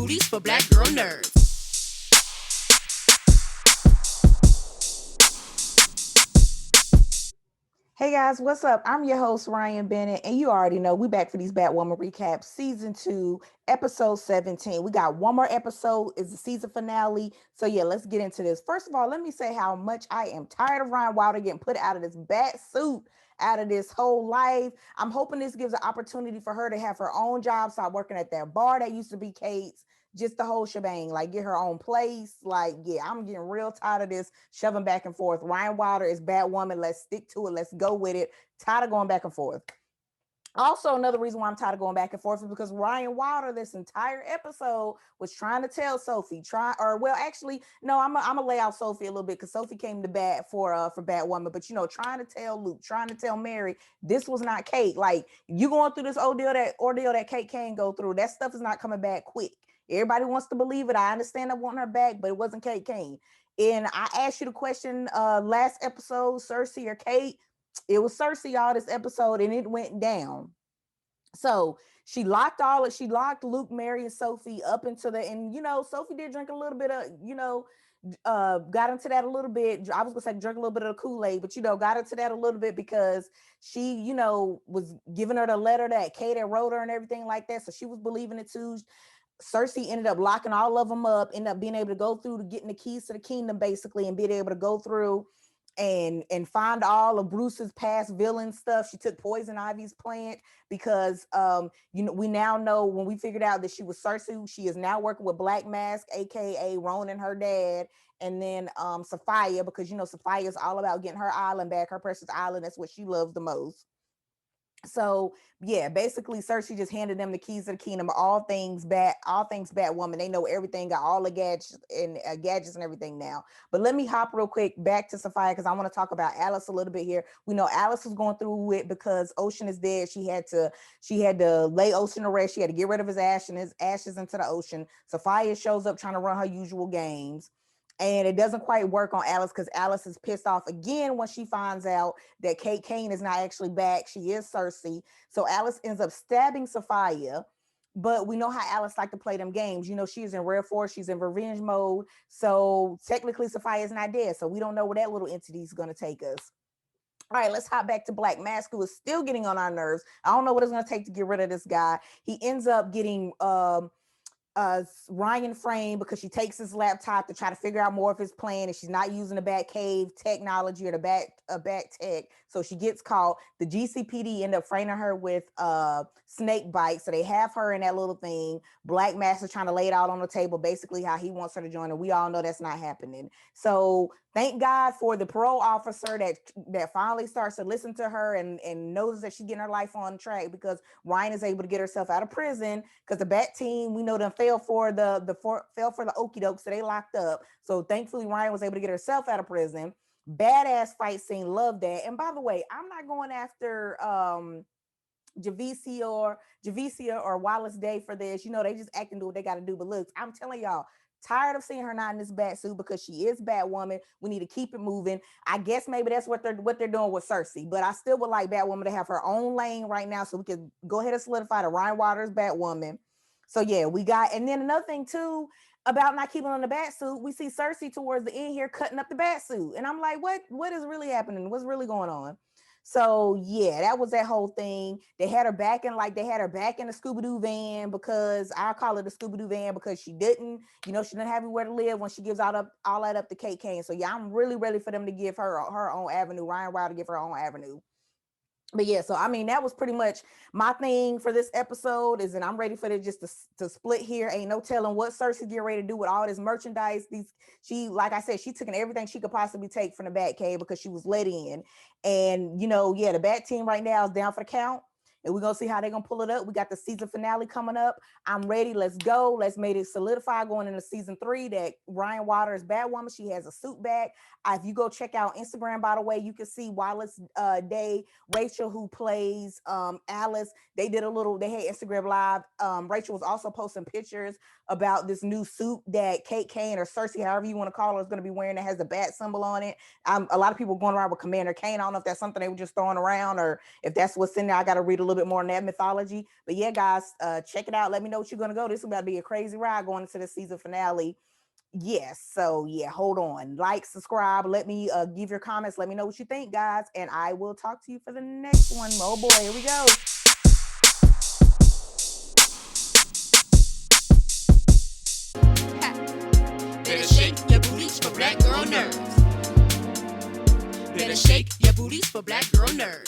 movies for black girl nerds. Hey guys, what's up? I'm your host, Ryanne Bennett, and you already know we back for these Batwoman recaps, season 2, episode 17. We got one more episode, is the season finale. So yeah, let's get into this. First of all, let me say how much I am tired of Ryan Wilder getting put out of this bat suit, out of this whole life. I'm hoping this gives an opportunity for her to have her own job, start working at that bar that used to be Kate's, just the whole shebang, like get her own place. Like, yeah, I'm getting real tired of this shoving back and forth. Ryan Wilder is Batwoman. Let's stick to it. Let's go with it. Tired of going back and forth. Also, another reason why I'm tired of going back and forth is because Ryan Wilder, this entire episode, was trying to tell Sophie, actually, no, I'm gonna lay out Sophie a little bit because Sophie came to bat for Batwoman, but trying to tell Luke, trying to tell Mary, this was not Kate. Like, you going through this ordeal that Kate can go through. That stuff is not coming back quick. Everybody wants to believe it. I understand I want her back, but it wasn't Kate Kane. And I asked you the question last episode, Cersei or Kate. It was Cersei all this episode, and it went down. So she locked Luke, Mary, and Sophie up into the, and Sophie did drink a little bit of, got into that a little bit. I was gonna say drink a little bit of the Kool-Aid, but got into that a little bit because she, was giving her the letter that Kate had wrote her and everything like that. So she was believing it too. Cersei ended up locking all of them up, ended up being able to go through to getting the keys to the kingdom basically, and being able to go through and find all of Bruce's past villain stuff. She took Poison Ivy's plant because we now know, when we figured out that she was Cersei, she is now working with Black Mask, aka Ronan, her dad, and then Sophia, because Sophia is all about getting her island back, her precious island. That's what she loves the most. So yeah, basically Cersei just handed them the keys to the kingdom, all things Batwoman. They know everything, got all the gadgets and everything now. But let me hop real quick back to Sophia because I want to talk about Alice a little bit here. We know Alice was going through it because Ocean is dead. She had to lay Ocean to rest. She had to get rid of his ashes into the ocean. Sophia shows up trying to run her usual games. And it doesn't quite work on Alice because Alice is pissed off again when she finds out that Kate Kane is not actually back. She is Cersei. So Alice ends up stabbing Sophia. But we know how Alice like to play them games. She's in rare force. She's in revenge mode. So technically Sophia is not dead. So we don't know where that little entity is going to take us. All right, let's hop back to Black Mask, who is still getting on our nerves. I don't know what it's going to take to get rid of this guy. He ends up getting Ryan frame because she takes his laptop to try to figure out more of his plan, and she's not using the Bat Cave technology or the Bat tech. So she gets caught. The GCPD end up framing her with snake bite. So they have her in that little thing. Black Master trying to lay it out on the table, basically how he wants her to join, and we all know that's not happening. So thank God for the parole officer that finally starts to listen to her and knows that she's getting her life on track, because Ryan is able to get herself out of prison because the Bat team, we know, them fell for the okie doke, so they locked up. So thankfully Ryan was able to get herself out of prison. Badass fight scene, love that. And by the way, I'm not going after Javicia or Wallace Day for this. They just acting, do what they got to do. But look, I'm telling y'all, tired of seeing her not in this bat suit because she is Batwoman. We need to keep it moving. I guess maybe that's what they're doing with Cersei, but I still would like Batwoman to have her own lane right now so we can go ahead and solidify the Ryan Waters Batwoman. So yeah, we got, and then another thing too about not keeping on the bat suit, we see Cersei towards the end here cutting up the bat suit, and I'm like, what is really happening? What's really going on? So yeah, that was that whole thing. They had her back in the Scooby-Doo van, because I call it the Scooby-Doo van because she didn't have anywhere to live when she gives all that up to Kate Kane. So yeah, I'm really ready for them to give her own avenue. Ryan Wilder to give her own avenue. But yeah, so I mean, that was pretty much my thing for this episode. Is that I'm ready for it just to split here. Ain't no telling what Cersei's getting ready to do with all this merchandise. She, like I said, she took in everything she could possibly take from the Bat Cave because she was let in. And yeah, the Bat team right now is down for the count. And we're gonna see how they're gonna pull it up. We got the season finale coming up. I'm ready. Let's go. Let's make it solidify going into season 3 that Ryan Water is Batwoman. She has a suit back. If you go check out Instagram, by the way, you can see Wallace Day, Rachel, who plays Alice. They had Instagram live. Rachel was also posting pictures about this new suit that Kate Kane, or Cersei, however you want to call her, is going to be wearing, that has the bat symbol on it. A lot of people going around with Commander Kane. I don't know if that's something they were just throwing around or if that's what's in there. I got to read a little bit more on that mythology. But yeah, guys, check it out. Let me know what you're gonna go. This is about to be a crazy ride going into the season finale. Yes. So yeah, hold on. Like, subscribe. Let me give your comments. Let me know what you think, guys. And I will talk to you for the next one. Oh boy, here we go. Better shake your booties for black girl nerves. Better shake your booties for black girl nerves.